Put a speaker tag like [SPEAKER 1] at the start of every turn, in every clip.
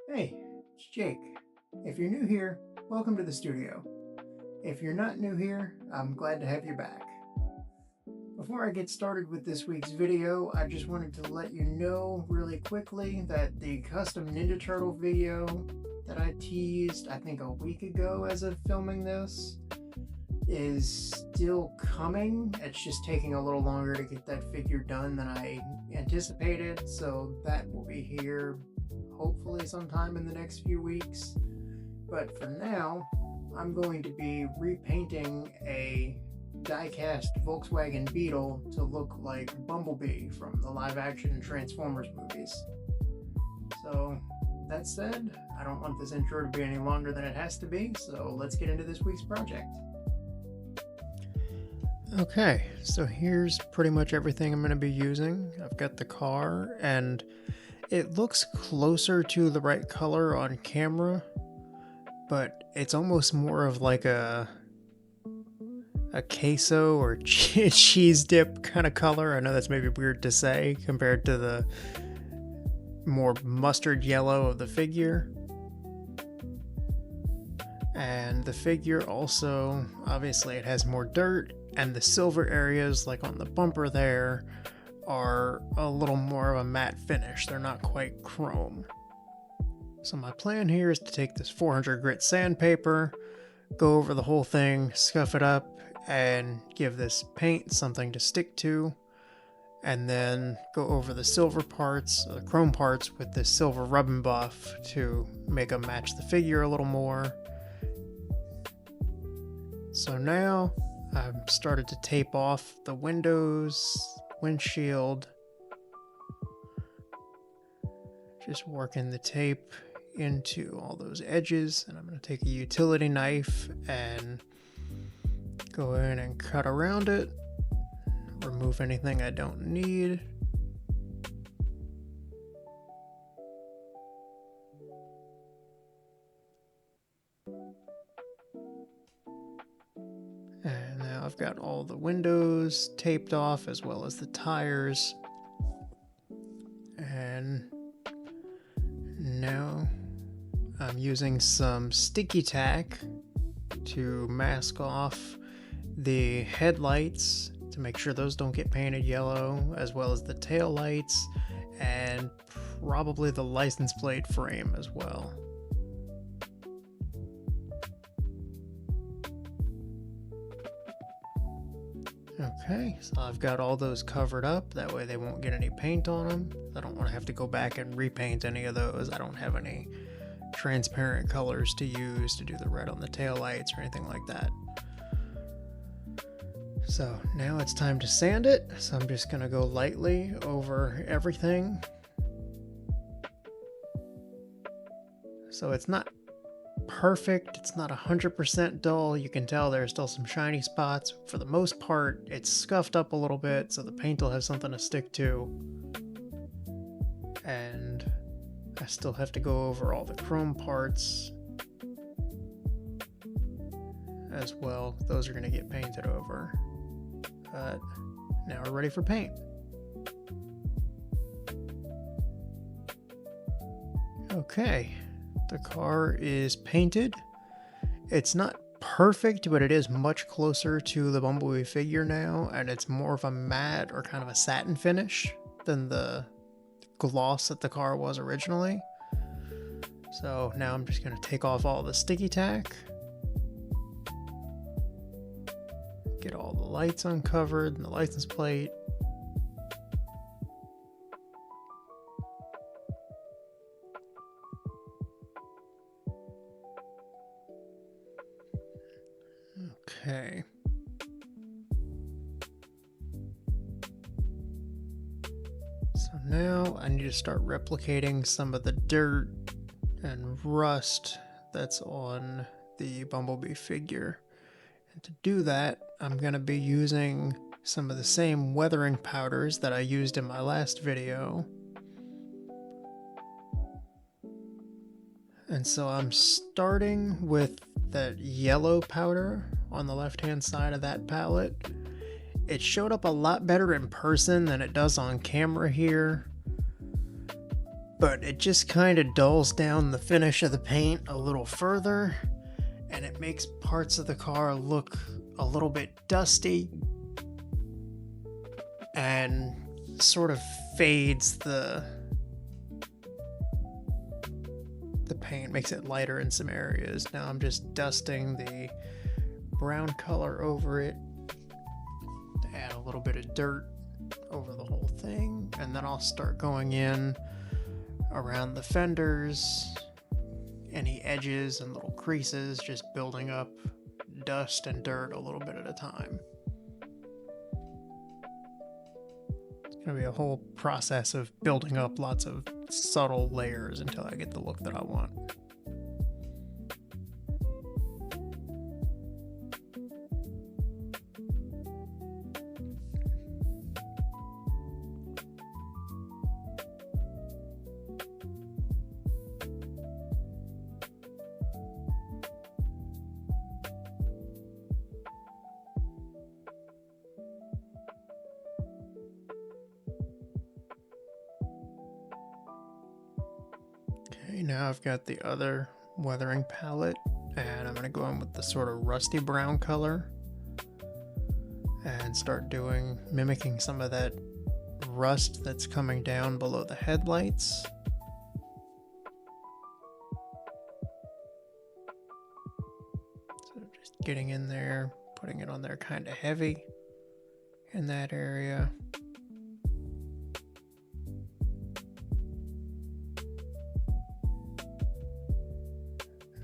[SPEAKER 1] Hey, it's Jake. If you're new here, welcome to the studio. If you're not new here, I'm glad to have you back. Before I get started with this week's video, I just wanted to let you know really quickly that the custom Ninja Turtle video that I teased, I think a week ago as of filming this, is still coming. It's just taking a little longer to get that figure done than I anticipated, so that will be here hopefully sometime in the next few weeks. But for now, I'm going to be repainting a diecast Volkswagen Beetle to look like Bumblebee from the live action Transformers movies. So that said, I don't want this intro to be any longer than it has to be, so let's get into this week's project. Okay, so here's pretty much everything I'm going to be using. I've got the car, and it looks closer to the right color on camera, but it's almost more of like a queso or cheese dip kind of color. I know that's maybe weird to say compared to the more mustard yellow of the figure. And the figure also, obviously it has more dirt, and the silver areas like on the bumper there are a little more of a matte finish. They're not quite chrome. So my plan here is to take this 400 grit sandpaper, go over the whole thing, scuff it up, and give this paint something to stick to, and then go over the silver parts, the chrome parts, with this silver rub and buff to make them match the figure a little more. So now I've started to tape off the windows, windshield, just working the tape into all those edges, and I'm going to take a utility knife and go in and cut around it, remove anything I don't need. And now I've got all the windows taped off as well as the tires. And now I'm using some sticky tack to mask off the headlights to make sure those don't get painted yellow, as well as the tail lights and probably the license plate frame as well. Okay, so I've got all those covered up, that way they won't get any paint on them. I don't want to have to go back and repaint any of those. I don't have any transparent colors to use to do the red on the tail lights or anything like that. So now it's time to sand it, so I'm just going to go lightly over everything. So it's not perfect, it's not 100% dull. You can tell there's still some shiny spots. For the most part, it's scuffed up a little bit, so the paint will have something to stick to. And I still have to go over all the chrome parts as well. Those are going to get painted over. But now we're ready for paint. Okay, the car is painted. It's not perfect, but it is much closer to the Bumblebee figure now, and it's more of a matte or kind of a satin finish than the gloss that the car was originally. So now I'm just going to take off all the sticky tack, get all the lights uncovered and the license plate. Okay. So now I need to start replicating some of the dirt and rust that's on the Bumblebee figure. And to do that, I'm going to be using some of the same weathering powders that I used in my last video. And so I'm starting with that yellow powder on the left-hand side of that palette. It showed up a lot better in person than it does on camera here. but it just kind of dulls down the finish of the paint a little further, and it makes parts of the car look a little bit dusty and sort of fades the paint, makes it lighter in some areas. Now I'm just dusting the brown color over it to add a little bit of dirt over the whole thing, and then I'll start going in around the fenders, any edges and little creases, just building up dust and dirt a little bit at a time. It's going to be a whole process of building up lots of subtle layers until I get the look that I want. Okay, now I've got the other weathering palette, and I'm going to go in with the sort of rusty brown color and start mimicking some of that rust that's coming down below the headlights. So just getting in there, putting it on there kind of heavy in that area.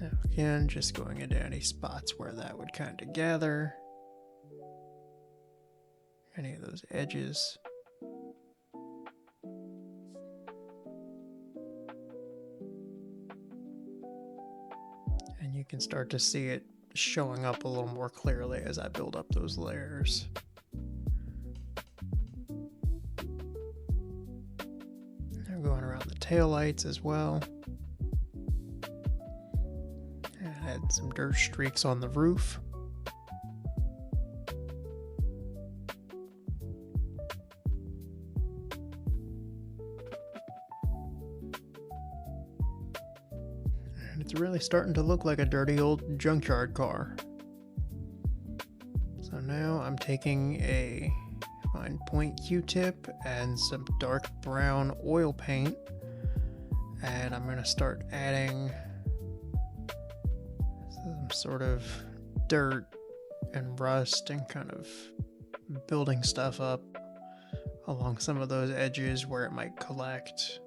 [SPEAKER 1] Now again, just going into any spots where that would kind of gather. Any of those edges. And you can start to see it showing up a little more clearly as I build up those layers. Now going around the taillights as well. And add some dirt streaks on the roof. It's really starting to look like a dirty old junkyard car. So now I'm taking a fine point Q-tip and some dark brown oil paint, and I'm going to start adding some sort of dirt and rust and kind of building stuff up along some of those edges where it might collect.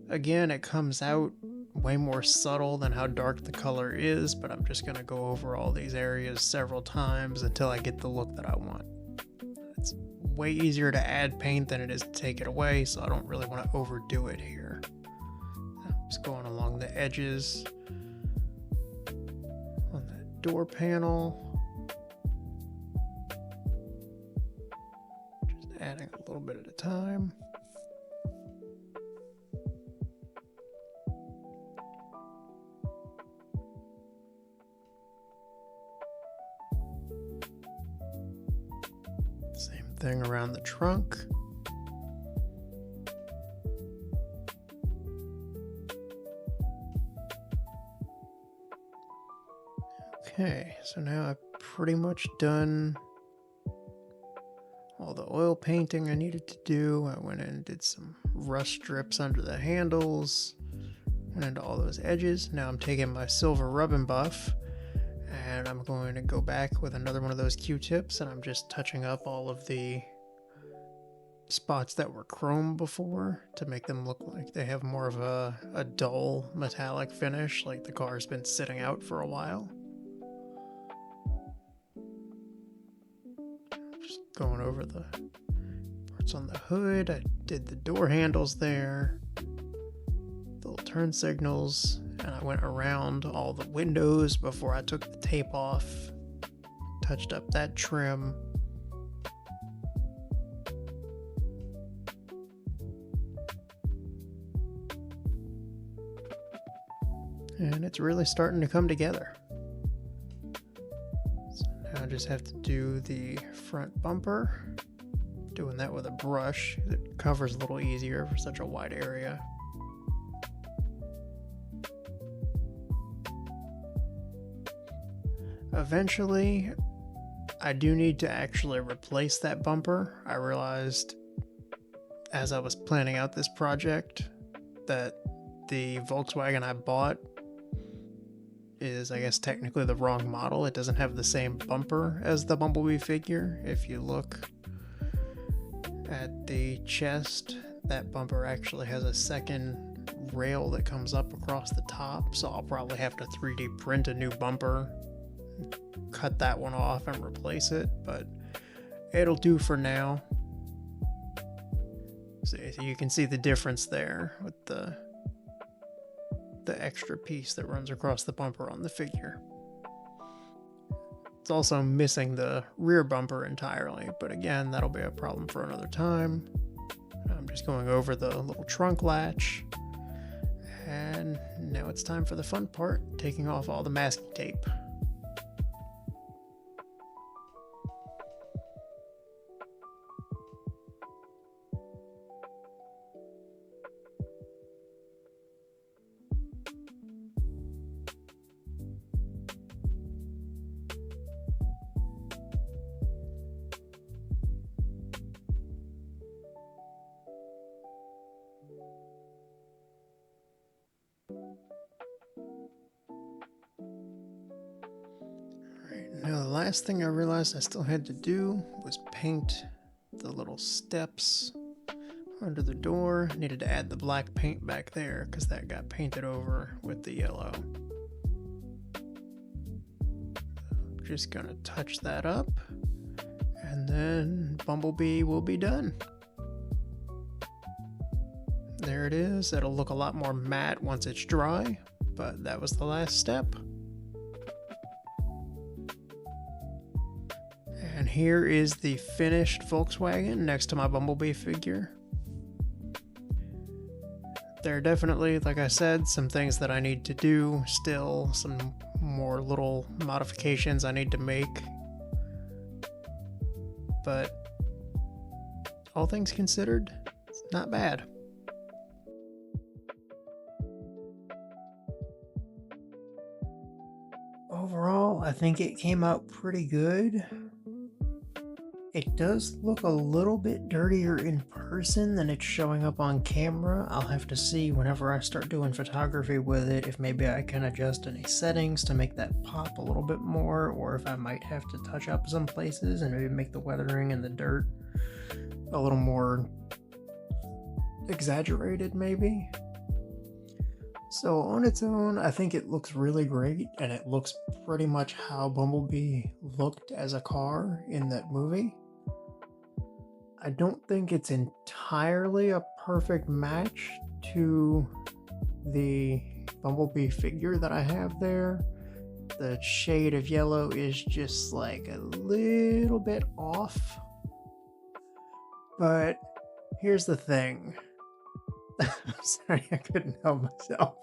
[SPEAKER 1] Again, it comes out way more subtle than how dark the color is, but I'm just going to go over all these areas several times until I get the look that I want. It's way easier to add paint than it is to take it away, so I don't really want to overdo it here. I'm just going along the edges on that door panel, just adding a little bit at a time. Same thing around the trunk. Okay, so now I've pretty much done all the oil painting I needed to do. I went in and did some rust strips under the handles, went into all those edges. Now I'm taking my silver rub and buff, and I'm going to go back with another one of those Q-tips, and I'm just touching up all of the spots that were chrome before to make them look like they have more of a dull metallic finish, like the car's been sitting out for a while. Just going over the parts on the hood. I did the door handles there, the little turn signals, and I went around all the windows before I took the tape off, touched up that trim. And it's really starting to come together. So now I just have to do the front bumper, doing that with a brush. It covers a little easier for such a wide area. Eventually, I do need to actually replace that bumper. I realized as I was planning out this project that the Volkswagen I bought is, I guess, technically the wrong model. It doesn't have the same bumper as the Bumblebee figure. If you look at the chest, that bumper actually has a second rail that comes up across the top, so I'll probably have to 3D print a new bumper, cut that one off and replace it, but it'll do for now. So you can see the difference there with the extra piece that runs across the bumper on the figure. It's also missing the rear bumper entirely, but again, that'll be a problem for another time. I'm just going over the little trunk latch, and now it's time for the fun part, taking off all the masking tape. Now, the last thing I realized I still had to do was paint the little steps under the door. I needed to add the black paint back there because that got painted over with the yellow. I'm just gonna touch that up, and then Bumblebee will be done. There it is. It'll look a lot more matte once it's dry, but that was the last step. And here is the finished Volkswagen next to my Bumblebee figure. There are definitely, like I said, some things that I need to do still, some more little modifications I need to make. But all things considered, it's not bad. Overall, I think it came out pretty good. It does look a little bit dirtier in person than it's showing up on camera. I'll have to see whenever I start doing photography with it if maybe I can adjust any settings to make that pop a little bit more, or if I might have to touch up some places and maybe make the weathering and the dirt a little more exaggerated maybe. So on its own, I think it looks really great, and it looks pretty much how Bumblebee looked as a car in that movie. I don't think it's entirely a perfect match to the Bumblebee figure that I have there. The shade of yellow is just like a little bit off. But here's the thing. I'm sorry, I couldn't help myself.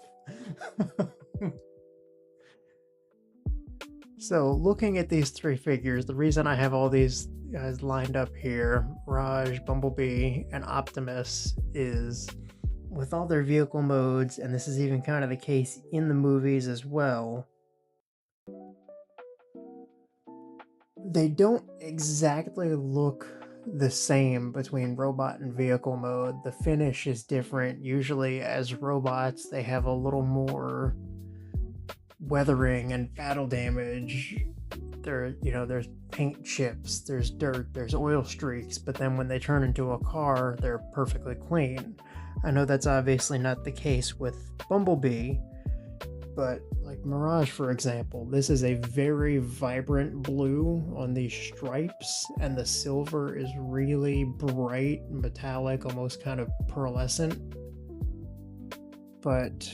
[SPEAKER 1] So looking at these three figures, the reason I have all these guys lined up here, Mirage, Bumblebee, and Optimus, is with all their vehicle modes, and this is even kind of the case in the movies as well, they don't exactly look the same between robot and vehicle mode. The finish is different. Usually as robots, they have a little more weathering and battle damage. There's paint chips, there's dirt, there's oil streaks, but then when they turn into a car, they're perfectly clean. I know that's obviously not the case with Bumblebee, but like Mirage, for example, this is a very vibrant blue on these stripes, and the silver is really bright, metallic, almost kind of pearlescent. But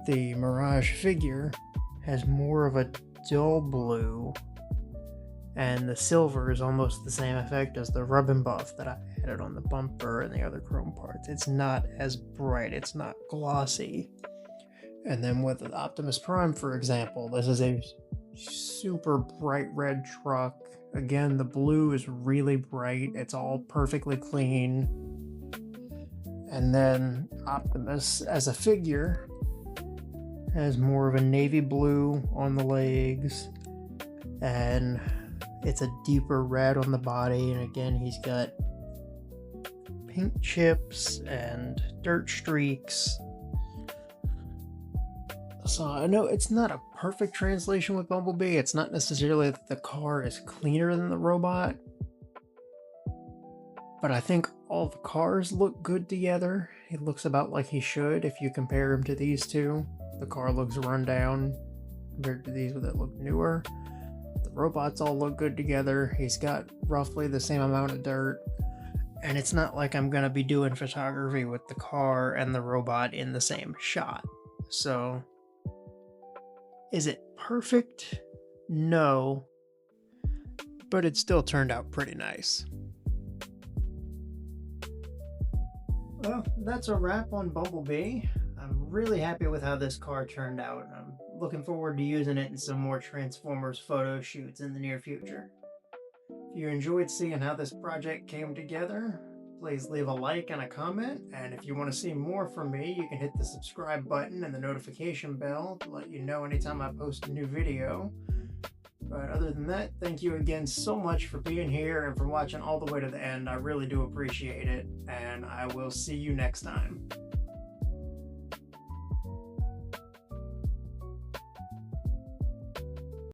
[SPEAKER 1] the Mirage figure has more of a dull blue, and the silver is almost the same effect as the rub and buff that I added on the bumper and the other chrome parts. It's not as bright, it's not glossy. And then with the Optimus Prime, for example, this is a super bright red truck. Again, the blue is really bright, it's all perfectly clean. And then Optimus as a figure has more of a navy blue on the legs, and it's a deeper red on the body. And again, he's got paint chips and dirt streaks. So I know it's not a perfect translation with Bumblebee. It's not necessarily that the car is cleaner than the robot, but I think all the cars look good together. He looks about like he should if you compare him to these two. The car looks run down compared to these that look newer. The robots all look good together. He's got roughly the same amount of dirt. And it's not like I'm going to be doing photography with the car and the robot in the same shot. So, is it perfect? No. But it still turned out pretty nice. Well, that's a wrap on Bumblebee. I'm really happy with how this car turned out. I'm looking forward to using it in some more Transformers photo shoots in the near future. If you enjoyed seeing how this project came together, please leave a like and a comment. And if you want to see more from me, you can hit the subscribe button and the notification bell to let you know anytime I post a new video. But other than that, thank you again so much for being here and for watching all the way to the end. I really do appreciate it, and I will see you next time.